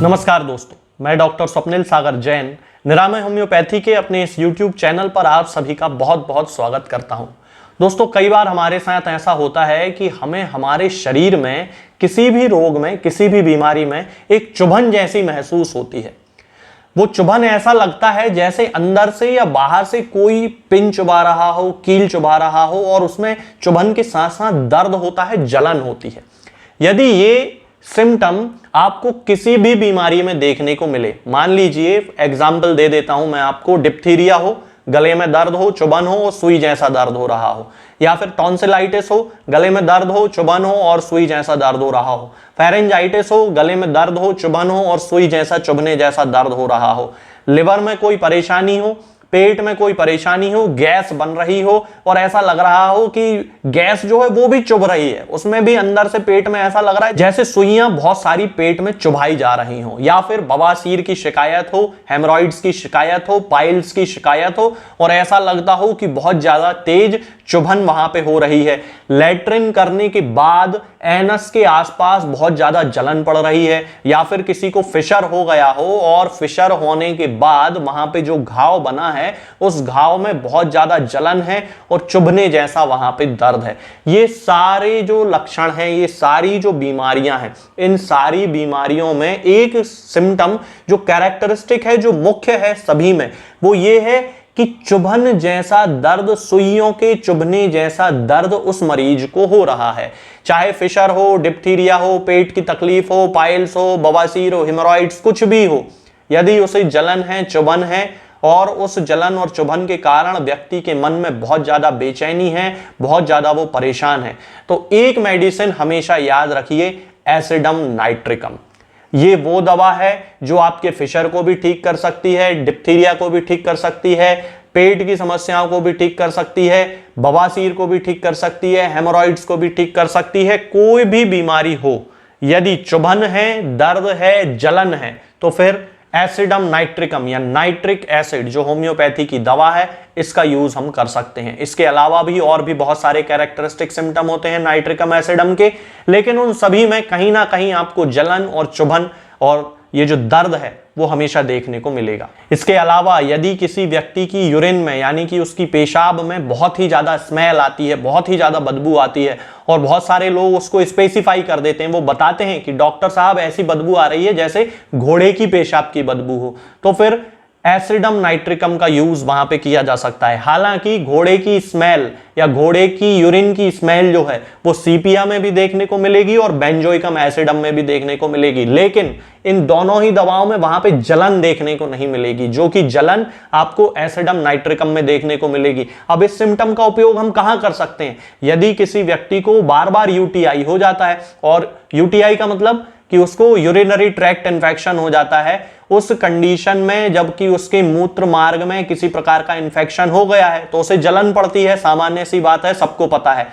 नमस्कार दोस्तों, मैं डॉक्टर स्वप्निल सागर जैन निरामय होम्योपैथी के अपने इस YouTube चैनल पर आप सभी का बहुत बहुत स्वागत करता हूं। दोस्तों, कई बार हमारे साथ ऐसा होता है कि हमें हमारे शरीर में किसी भी रोग में, किसी भी बीमारी में एक चुभन जैसी महसूस होती है। वो चुभन ऐसा लगता है जैसे अंदर से या बाहर से कोई पिन चुभा रहा हो, कील चुभा रहा हो, और उसमें चुभन के साथ साथ दर्द होता है, जलन होती है। यदि ये सिम्टम आपको किसी भी बीमारी में देखने को मिले, मान लीजिए एग्जाम्पल दे देता हूं मैं आपको, डिप्थीरिया हो, गले में दर्द हो, चुभन हो और सुई जैसा दर्द हो रहा हो, या फिर टॉन्सिलाइटिस हो, गले में दर्द हो, चुभन हो और सुई जैसा दर्द हो रहा हो, फेरेंजाइटिस हो, गले में दर्द हो, चुभन हो और सुई जैसा, चुभने जैसा दर्द हो रहा हो, लिवर में कोई परेशानी हो, पेट में कोई परेशानी हो, गैस बन रही हो और ऐसा लग रहा हो कि गैस जो है वो भी चुभ रही है, उसमें भी अंदर से पेट में ऐसा लग रहा है जैसे सुइयां बहुत सारी पेट में चुभाई जा रही हो, या फिर बवासीर की शिकायत हो, हेमोरॉइड्स की शिकायत हो, पाइल्स की शिकायत हो और ऐसा लगता हो कि बहुत ज्यादा तेज चुभन वहां पे हो रही है। लैट्रिन करने के बाद एनस के आसपास बहुत ज्यादा जलन पड़ रही है, या फिर किसी को फिशर हो गया हो और फिशर होने के बाद वहां पे जो घाव बना है उस घाव में बहुत ज्यादा जलन है और चुभने जैसा वहां पे दर्द है। ये सारे जो लक्षण हैं, ये सारी जो बीमारियां हैं, इन सारी बीमारियों में एक सिम्टम जो कैरेक्टरिस्टिक है, जो मुख्य है सभी में, वो ये है कि चुभन जैसा दर्द, सुइयों के चुभने जैसा दर्द उस मरीज को हो रहा है। चाहे फिशर हो, डिप्थीरिया हो, पेट की तकलीफ हो, पाइल्स हो, बवासीर हो, हेमोरॉइड्स, कुछ भी हो, यदि उसे जलन है, चुभन है और उस जलन और चुभन के कारण व्यक्ति के मन में बहुत ज्यादा बेचैनी है, बहुत ज्यादा वो परेशान है, तो एक मेडिसिन हमेशा याद रखिए, एसिडम नाइट्रिकम। ये वो दवा है जो आपके फिशर को भी ठीक कर सकती है, डिप्थीरिया को भी ठीक कर सकती है, पेट की समस्याओं को भी ठीक कर सकती है, बवासीर को भी ठीक कर सकती है, हेमोरॉइड्स को भी ठीक कर सकती है। कोई भी बीमारी हो, यदि चुभन है, दर्द है, जलन है, तो फिर एसिडम नाइट्रिकम या नाइट्रिक एसिड जो होम्योपैथी की दवा है, इसका यूज हम कर सकते हैं। इसके अलावा भी और भी बहुत सारे कैरेक्टरिस्टिक सिम्टम होते हैं नाइट्रिकम एसिडम के, लेकिन उन सभी में कहीं ना कहीं आपको जलन और चुभन और ये जो दर्द है वो हमेशा देखने को मिलेगा। इसके अलावा यदि किसी व्यक्ति की यूरिन में, यानी कि उसकी पेशाब में बहुत ही ज्यादा स्मेल आती है, बहुत ही ज्यादा बदबू आती है, और बहुत सारे लोग उसको स्पेसिफाई कर देते हैं, वो बताते हैं कि डॉक्टर साहब ऐसी बदबू आ रही है जैसे घोड़े की पेशाब की बदबू हो, तो फिर एसिडम नाइट्रिकम का यूज वहां पे किया जा सकता है। हालांकि घोड़े की स्मेल या घोड़े की यूरिन की स्मेल जो है वो सीपिया में भी देखने को मिलेगी और बेंजोइकम एसिडम में भी देखने को मिलेगी, लेकिन इन दोनों ही दवाओं में वहां पे जलन देखने को नहीं मिलेगी, जो कि जलन आपको एसिडम नाइट्रिकम में देखने को मिलेगी। अब इस सिम्टम का उपयोग हम कहां कर सकते हैं? यदि किसी व्यक्ति को बार बार यूटीआई हो जाता है, और यूटीआई का मतलब कि उसको यूरिनरी ट्रैक्ट इन्फेक्शन हो जाता है, उस कंडीशन में जबकि उसके मूत्र मार्ग में किसी प्रकार का इन्फेक्शन हो गया है तो उसे जलन पड़ती है, सामान्य सी बात है, सबको पता है।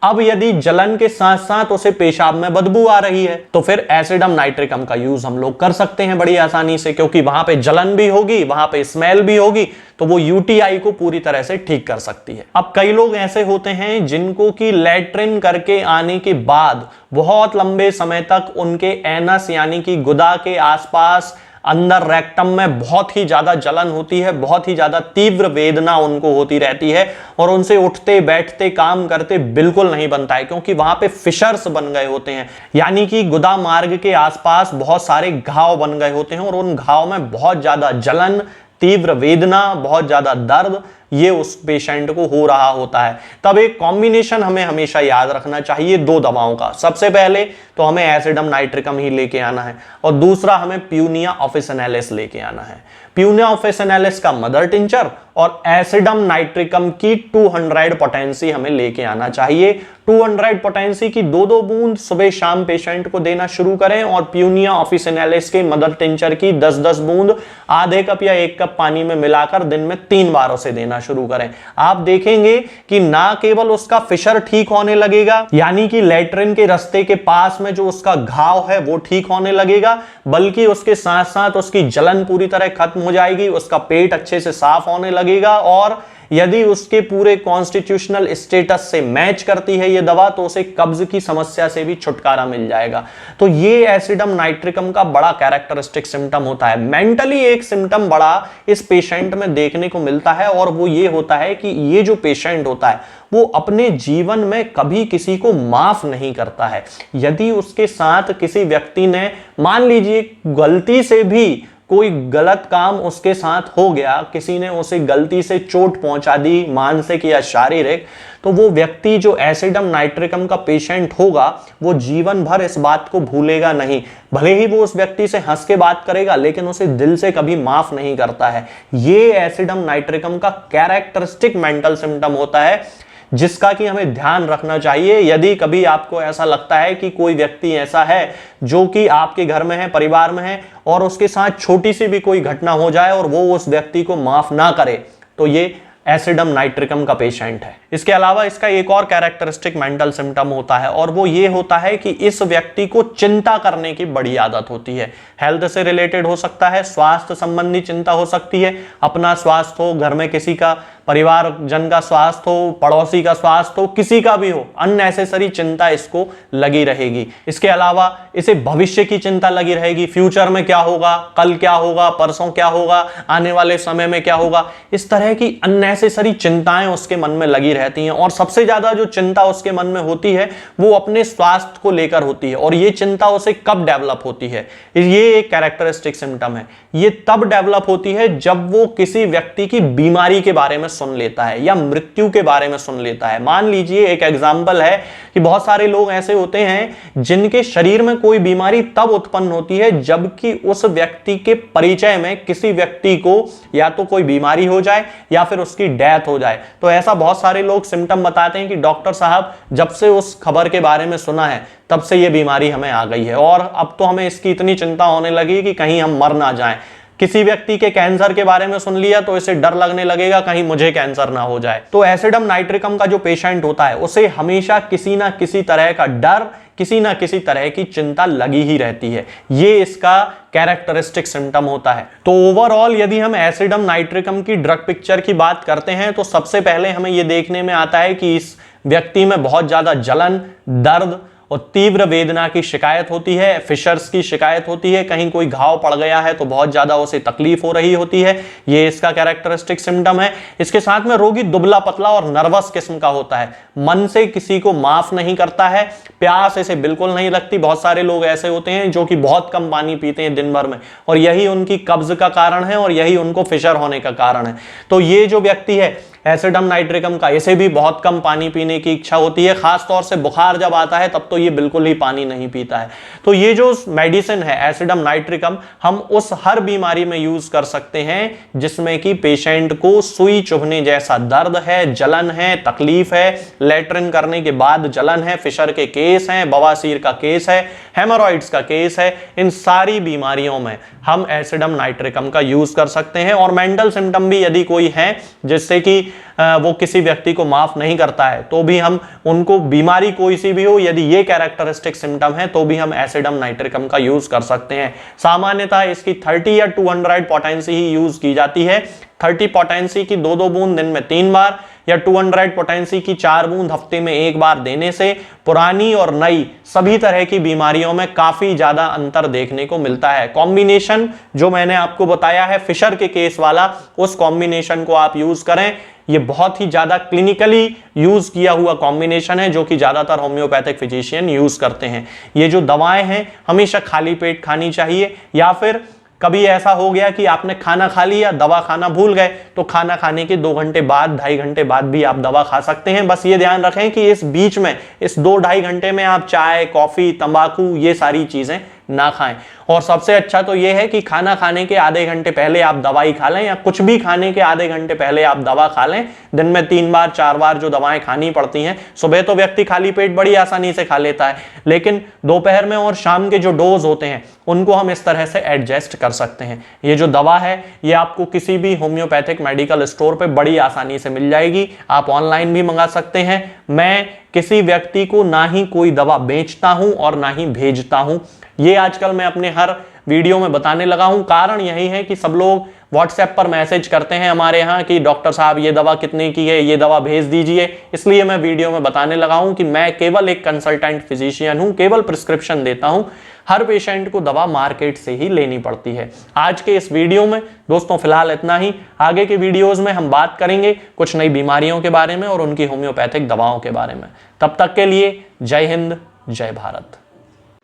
अब यदि जलन के साथ साथ उसे पेशाब में बदबू आ रही है तो फिर एसिडम नाइट्रिकम का यूज हम लोग कर सकते हैं बड़ी आसानी से, क्योंकि वहां पे जलन भी होगी, वहां पे स्मेल भी होगी, तो वो यूटीआई को पूरी तरह से ठीक कर सकती है। अब कई लोग ऐसे होते हैं जिनको कि लैट्रिन करके आने के बाद बहुत लंबे समय तक उनके एनस यानी कि गुदा के आसपास अंदर रेक्टम में बहुत ही ज्यादा जलन होती है, बहुत ही ज्यादा तीव्र वेदना उनको होती रहती है, और उनसे उठते बैठते काम करते बिल्कुल नहीं बनता है, क्योंकि वहां पे फिशर्स बन गए होते हैं, यानी कि गुदा मार्ग के आसपास बहुत सारे घाव बन गए होते हैं और उन घाव में बहुत ज्यादा जलन, तीव्र वेदना, बहुत ज्यादा दर्द ये उस पेशेंट को हो रहा होता है। तब एक कॉम्बिनेशन हमें हमेशा याद रखना चाहिए दो दवाओं का। सबसे पहले तो हमें एसिडम नाइट्रिकम ही लेके आना है, और दूसरा हमें प्यूनिया ऑफिसिनेलिस लेके आना है। प्यूनिया ऑफिसिनेलिस का मदर टिंचर और एसिडम नाइट्रिकम की 200 पोटेंसी हमें लेके आना चाहिए। 200 पोटेंसी की 2-2 बूंद सुबह शाम पेशेंट को देना शुरू करें, और प्यूनिया ऑफिसिनेलिस के मदर टिंचर की 10-10 बूंद आधे कप या 1 कप पानी में मिलाकर दिन में 3 बार उसे देना शुरू करें। आप देखेंगे कि ना केवल उसका फिशर ठीक होने लगेगा, यानी कि लैट्रिन के रास्ते के पास में जो उसका घाव है वो ठीक होने लगेगा, बल्कि उसके साथ साथ उसकी जलन पूरी तरह खत्म हो जाएगी, उसका पेट अच्छे से साफ होने लगेगा, और यदि उसके पूरे कॉन्स्टिट्यूशनल स्टेटस से मैच करती है ये दवा, तो उसे कब्ज की समस्या से भी छुटकारा मिल जाएगा। तो ये एसिडम नाइट्रिकम का बड़ा कैरेक्टरिस्टिक सिम्टम होता है। मेंटली एक सिम्टम बड़ा इस पेशेंट में देखने को मिलता है, और वो ये होता है कि ये जो पेशेंट होता है वो अपने जीवन में कभी किसी को माफ नहीं करता है। यदि उसके साथ किसी व्यक्ति ने मान लीजिए गलती से भी कोई गलत काम उसके साथ हो गया, किसी ने उसे गलती से चोट पहुंचा दी मानसिक या शारीरिक, तो वो व्यक्ति जो एसिडम नाइट्रिकम का पेशेंट होगा वो जीवन भर इस बात को भूलेगा नहीं। भले ही वो उस व्यक्ति से हंस के बात करेगा, लेकिन उसे दिल से कभी माफ नहीं करता है। ये एसिडम नाइट्रिकम का कैरेक्टरिस्टिक मेंटल सिम्टम होता है, जिसका कि हमें ध्यान रखना चाहिए। यदि कभी आपको ऐसा लगता है कि कोई व्यक्ति ऐसा है जो कि आपके घर में है, परिवार में है, और उसके साथ छोटी सी भी कोई घटना हो जाए और वो उस व्यक्ति को माफ ना करे, तो ये एसिडम नाइट्रिकम का पेशेंट है। इसके अलावा इसका एक और कैरेक्टरिस्टिक मेंटल सिम्टम होता है, और वो ये होता है कि इस व्यक्ति को चिंता करने की बड़ी आदत होती है। हेल्थ से रिलेटेड हो सकता है, स्वास्थ्य संबंधी चिंता हो सकती है, अपना स्वास्थ्य हो, घर में किसी का, परिवार जन का स्वास्थ्य हो, पड़ोसी का स्वास्थ्य हो, किसी का भी हो, अननेसेसरी चिंता इसको लगी रहेगी। इसके अलावा इसे भविष्य की चिंता लगी रहेगी, फ्यूचर में क्या होगा, कल क्या होगा, परसों क्या होगा, आने वाले समय में क्या होगा, इस तरह की अननेसेसरी चिंताएं उसके मन में लगी रहती हैं। और सबसे ज्यादा जो चिंता उसके मन में होती है वो अपने स्वास्थ्य को लेकर होती है। और ये चिंता उसे कब डेवलप होती है, ये एक कैरेक्टरिस्टिक सिम्टम है। ये तब डेवलप होती है जब वो किसी व्यक्ति की बीमारी के बारे में सुन लेता है या मृत्यु के बारे में सुन लेता है। मान लीजिए एक एग्जाम्पल है कि बहुत सारे लोग ऐसे होते हैं जिनके शरीर में कोई बीमारी तब उत्पन्न होती है जबकि उस व्यक्ति के परिचय में किसी व्यक्ति को या तो कोई बीमारी हो जाए या फिर उसकी डेथ हो जाए। तो ऐसा बहुत सारे लोग सिम्टम बताते हैं कि डॉक्टर साहब जब से उस खबर के बारे में सुना है तब से ये बीमारी हमें आ गई है, और अब तो हमें इसकी इतनी चिंता होने लगी कि कहीं हम मर ना जाएं। किसी व्यक्ति के कैंसर के बारे में सुन लिया तो इसे डर लगने लगेगा कहीं मुझे कैंसर ना हो जाए। तो एसिडम नाइट्रिकम का जो पेशेंट होता है उसे हमेशा किसी ना किसी तरह का डर, किसी ना किसी तरह की चिंता लगी ही रहती है। ये इसका कैरेक्टरिस्टिक सिम्टम होता है। तो ओवरऑल यदि हम एसिडम नाइट्रिकम की ड्रग पिक्चर की बात करते हैं तो सबसे पहले हमें यह देखने में आता है कि इस व्यक्ति में बहुत ज्यादा जलन, दर्द और तीव्र वेदना की शिकायत होती है, फिशर्स की शिकायत होती है, कहीं कोई घाव पड़ गया है तो बहुत ज्यादा उसे तकलीफ हो रही होती है। ये इसका कैरेक्टरिस्टिक सिम्टम है। इसके साथ में रोगी दुबला पतला और नर्वस किस्म का होता है, मन से किसी को माफ नहीं करता है, प्यास इसे बिल्कुल नहीं लगती। बहुत सारे लोग ऐसे होते हैं जो कि बहुत कम पानी पीते हैं दिन भर में, और यही उनकी कब्ज का कारण है और यही उनको फिशर होने का कारण है। तो ये जो व्यक्ति है एसिडम नाइट्रिकम का, इसे भी बहुत कम पानी पीने की इच्छा होती है, खास तौर से बुखार जब आता है तब तो ये बिल्कुल ही पानी नहीं पीता है। तो ये जो मेडिसिन है एसिडम नाइट्रिकम, हम उस हर बीमारी में यूज कर सकते हैं जिसमें कि पेशेंट को सुई चुभने जैसा दर्द है, जलन है, तकलीफ है, लेट्रिन करने के बाद जलन है, फिशर के केस हैं, बवासीर का केस है, हेमोरॉइड्स का केस है, इन सारी बीमारियों में हम एसिडम नाइट्रिकम का यूज कर सकते हैं। और मेंटल सिम्टम भी यदि कोई है जिससे कि वो किसी व्यक्ति को माफ नहीं करता है तो भी हम उनको, बीमारी कोई सी भी हो, यदि ये कैरेक्टरिस्टिक सिम्टम है तो भी हम एसिडम नाइट्रिकम का यूज कर सकते हैं। सामान्यतः इसकी 30 या 200 पोटेंसी ही यूज की जाती है। 30 पोटेंसी की 2-2 बूंद दिन में 3 बार या 200 पोटेंसी की 4 बूंद हफ्ते में 1 बार देने से पुरानी और नई सभी तरह की बीमारियों में काफी ज्यादा अंतर देखने को मिलता है। कॉम्बिनेशन जो मैंने आपको बताया है फिशर के केस वाला, उस कॉम्बिनेशन को आप यूज करें। ये बहुत ही ज्यादा क्लिनिकली यूज किया हुआ कॉम्बिनेशन है जो कि ज्यादातर होम्योपैथिक फिजिशियन यूज करते हैं। ये जो दवाएं हैं हमेशा खाली पेट खानी चाहिए, या फिर कभी ऐसा हो गया कि आपने खाना खा लिया, दवा खाना भूल गए, तो खाना खाने के 2 घंटे बाद, 2.5 घंटे बाद भी आप दवा खा सकते हैं। बस ये ध्यान रखें कि इस बीच में, इस 2-2.5 घंटे में आप चाय, कॉफी, तंबाकू ये सारी चीजें ना खाएं। और सबसे अच्छा तो यह है कि खाना खाने के आधे घंटे पहले आप दवाई खा लें, या कुछ भी खाने के आधे घंटे पहले आप दवा खा लें। दिन में 3 बार 4 बार जो दवाएं खानी पड़ती हैं, सुबह तो व्यक्ति खाली पेट बड़ी आसानी से खा लेता है, लेकिन दोपहर में और शाम के जो डोज होते हैं उनको हम इस तरह से एडजस्ट कर सकते हैं। ये जो दवा है ये आपको किसी भी होम्योपैथिक मेडिकल स्टोर पे बड़ी आसानी से मिल जाएगी। आप ऑनलाइन भी मंगा सकते हैं। मैं किसी व्यक्ति को ना ही कोई दवा बेचता हूं और ना ही भेजता हूं, ये आजकल मैं अपने हर वीडियो में बताने लगा हूं। कारण यही है कि सब लोग व्हाट्सएप पर मैसेज करते हैं हमारे यहाँ कि डॉक्टर साहब ये दवा कितने की है, ये दवा भेज दीजिए। इसलिए मैं वीडियो में बताने लगा हूं कि मैं केवल एक कंसल्टेंट फिजिशियन हूं, केवल प्रिस्क्रिप्शन देता हूं। हर पेशेंट को दवा मार्केट से ही लेनी पड़ती है। आज के इस वीडियो में दोस्तों फिलहाल इतना ही। आगे के वीडियोस में हम बात करेंगे कुछ नई बीमारियों के बारे में और उनकी होम्योपैथिक दवाओं के बारे में। तब तक के लिए जय हिंद, जय भारत।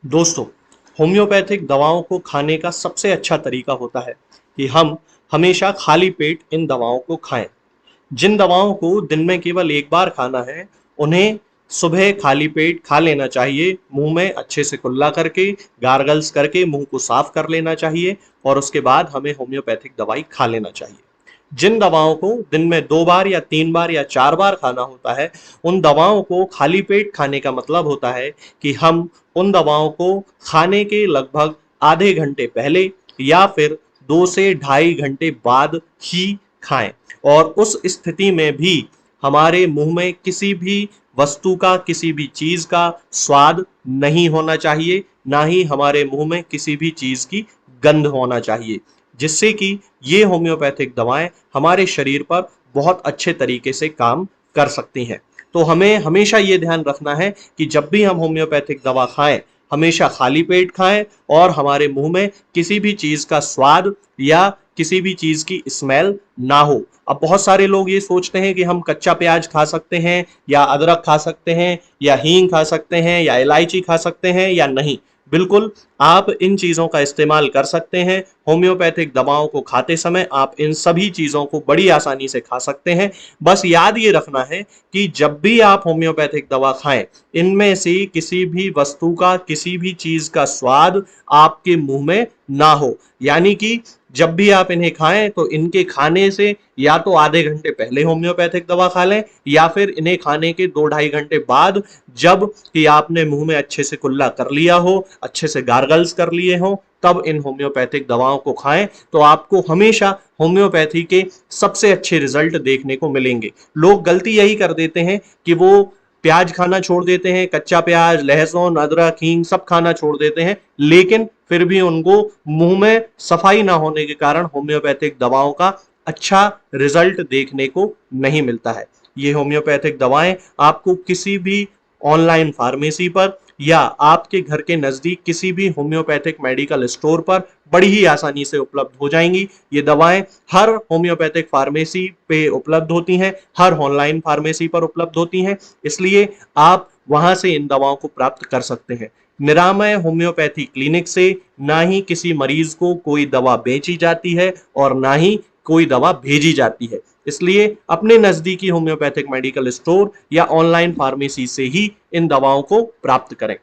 दोस्तों, होम्योपैथिक दवाओं को खाने का सबसे अच्छा तरीका होता है कि हम हमेशा खाली पेट इन दवाओं को खाएं। जिन दवाओं को दिन में केवल एक बार खाना है, उन्हें सुबह खाली पेट खा लेना चाहिए। मुंह में अच्छे से कुल्ला करके, गार्गल्स करके मुंह को साफ कर लेना चाहिए और उसके बाद हमें होम्योपैथिक दवाई खा लेना चाहिए। जिन दवाओं को दिन में 2 बार या 3 बार या 4 बार खाना होता है, उन दवाओं को खाली पेट खाने का मतलब होता है कि हम उन दवाओं को खाने के लगभग आधे घंटे पहले या फिर 2 से ढाई घंटे बाद ही खाएं। और उस स्थिति में भी हमारे मुंह में किसी भी वस्तु का, किसी भी चीज का स्वाद नहीं होना चाहिए, ना ही हमारे मुंह में किसी भी चीज की गंध होना चाहिए, जिससे कि ये होम्योपैथिक दवाएं हमारे शरीर पर बहुत अच्छे तरीके से काम कर सकती हैं। तो हमें हमेशा ये ध्यान रखना है कि जब भी हम होम्योपैथिक दवा खाएं, हमेशा खाली पेट खाएं और हमारे मुंह में किसी भी चीज का स्वाद या किसी भी चीज की स्मेल ना हो। अब बहुत सारे लोग ये सोचते हैं कि हम कच्चा प्याज खा सकते हैं या अदरक खा सकते हैं या हींग खा सकते हैं या इलायची खा सकते हैं या नहीं। बिल्कुल, आप इन चीजों का इस्तेमाल कर सकते हैं। होम्योपैथिक दवाओं को खाते समय आप इन सभी चीजों को बड़ी आसानी से खा सकते हैं। बस याद ये रखना है कि जब भी आप होम्योपैथिक दवा खाएं, इनमें से किसी भी वस्तु का, किसी भी चीज का स्वाद आपके मुंह में ना हो। यानी कि जब भी आप इन्हें खाएं तो इनके खाने से या तो आधे घंटे पहले होम्योपैथिक दवा खा लें या फिर इन्हें खाने के 2-2.5 घंटे बाद, जब कि आपने मुंह में अच्छे से कुल्ला कर लिया हो, अच्छे से गार्गल्स कर लिए हो, तब इन होम्योपैथिक दवाओं को खाएं। तो आपको हमेशा होम्योपैथी के सबसे अच्छे रिजल्ट देखने को मिलेंगे। लोग गलती यही कर देते हैं कि वो प्याज खाना छोड़ देते हैं, कच्चा प्याज, लहसुन, अदरक, हींग सब खाना छोड़ देते हैं, लेकिन फिर भी उनको मुंह में सफाई ना होने के कारण होम्योपैथिक दवाओं का अच्छा रिजल्ट देखने को नहीं मिलता है। ये होम्योपैथिक दवाएं आपको किसी भी ऑनलाइन फार्मेसी पर या आपके घर के नजदीक किसी भी होम्योपैथिक मेडिकल स्टोर पर बड़ी ही आसानी से उपलब्ध हो जाएंगी। ये दवाएं हर होम्योपैथिक फार्मेसी पे उपलब्ध होती हैं, हर ऑनलाइन फार्मेसी पर उपलब्ध होती हैं, इसलिए आप वहां से इन दवाओं को प्राप्त कर सकते हैं। निरामय होम्योपैथी क्लिनिक से ना ही किसी मरीज को कोई दवा बेची जाती है और ना ही कोई दवा भेजी जाती है। इसलिए अपने नजदीकी होम्योपैथिक मेडिकल स्टोर या ऑनलाइन फार्मेसी से ही इन दवाओं को प्राप्त करें।